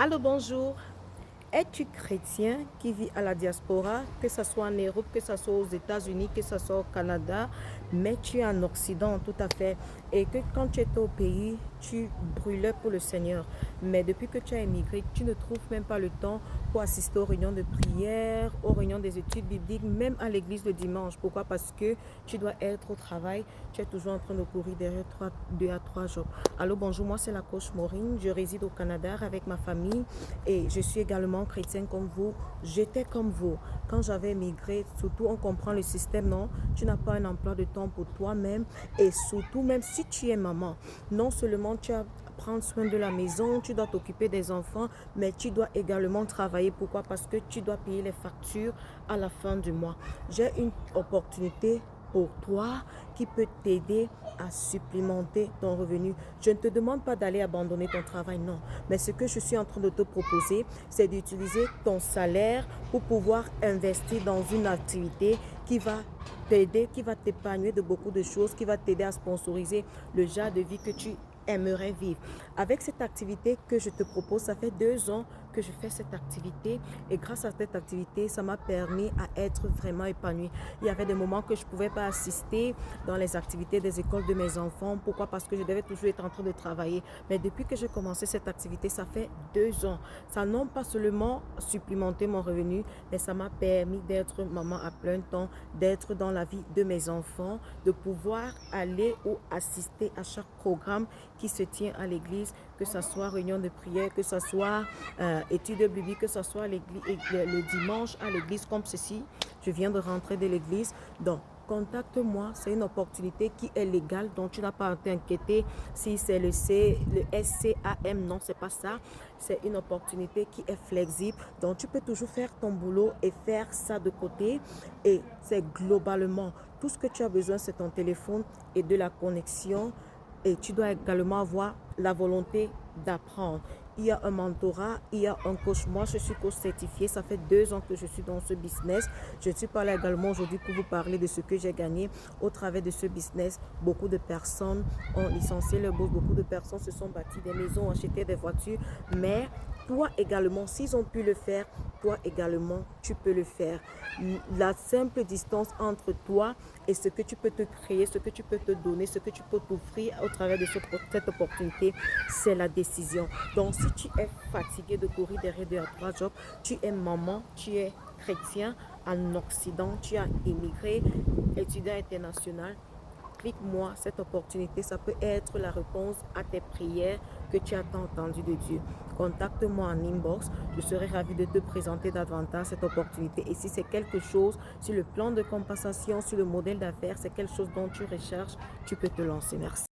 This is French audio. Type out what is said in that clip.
Allô, bonjour. Es-tu chrétien qui vit à la diaspora, que ce soit en Europe, que ce soit aux États-Unis, que ce soit au Canada, mais tu es en Occident, tout à fait, et que quand tu étais au pays, tu brûlais pour le Seigneur. Mais depuis que tu as émigré, tu ne trouves même pas le temps pour assister aux réunions de prière, aux réunions des études bibliques, même à l'église le dimanche. Pourquoi? Parce que tu dois être au travail, tu es toujours en train de courir derrière 2 à 3 jours. Allô, bonjour, moi c'est la coach Maureen, je réside au Canada avec ma famille et je suis également chrétienne comme vous. J'étais comme vous. Quand j'avais migré, surtout on comprend le système, non? Tu n'as pas un emploi de temps pour toi-même et surtout même si tu es maman, non seulement tu as prendre soin de la maison, tu dois t'occuper des enfants, mais tu dois également travailler. Pourquoi? Parce que tu dois payer les factures à la fin du mois. J'ai une opportunité pour toi qui peut t'aider à supplémenter ton revenu. Je ne te demande pas d'aller abandonner ton travail, non. Mais ce que je suis en train de te proposer, c'est d'utiliser ton salaire pour pouvoir investir dans une activité qui va t'aider, qui va t'épargner de beaucoup de choses, qui va t'aider à sponsoriser le genre de vie que tu aimerais vivre. Avec cette activité que je te propose, ça fait 2 ans que je fais cette activité et grâce à cette activité, ça m'a permis à être vraiment épanouie. Il y avait des moments que je ne pouvais pas assister dans les activités des écoles de mes enfants. Pourquoi? Parce que je devais toujours être en train de travailler. Mais depuis que j'ai commencé cette activité, ça fait 2 ans. Ça n'a pas seulement supplémenté mon revenu, mais ça m'a permis d'être maman à plein temps, d'être dans la vie de mes enfants, de pouvoir aller ou assister à chaque programme qui se tient à l'église, que ce soit réunion de prière, que ce soit études bibliques, que ce soit le dimanche à l'église comme ceci. Je viens de rentrer de l'église. Donc, contacte-moi, c'est une opportunité qui est légale, donc tu n'as pas à t'inquiéter si c'est le SCAM, non, c'est pas ça. C'est une opportunité qui est flexible, donc tu peux toujours faire ton boulot et faire ça de côté. Et c'est globalement tout ce que tu as besoin, c'est ton téléphone et de la connexion. Et tu dois également avoir la volonté d'apprendre. Il y a un mentorat, il y a un coach. Moi, je suis coach certifié. Ça fait 2 ans que je suis dans ce business. Je suis pas là également aujourd'hui pour vous parler de ce que j'ai gagné au travers de ce business. Beaucoup de personnes ont licencié leur boss. Beaucoup de personnes se sont bâties des maisons, ont acheté des voitures. Mais toi également, s'ils ont pu le faire, toi également, tu peux le faire. La simple distance entre toi et ce que tu peux te créer, ce que tu peux te donner, ce que tu peux t'offrir au travers de cette opportunité, c'est la décision. Donc, si tu es fatigué de courir derrière 2 à 3 jobs, tu es maman, tu es chrétien en Occident, tu as immigré, étudiant international, clique-moi, cette opportunité, ça peut être la réponse à tes prières que tu as tant entendu de Dieu. Contacte-moi en inbox, je serai ravie de te présenter davantage cette opportunité. Et si c'est quelque chose sur le plan de compensation, sur le modèle d'affaires, c'est quelque chose dont tu recherches, tu peux te lancer. Merci.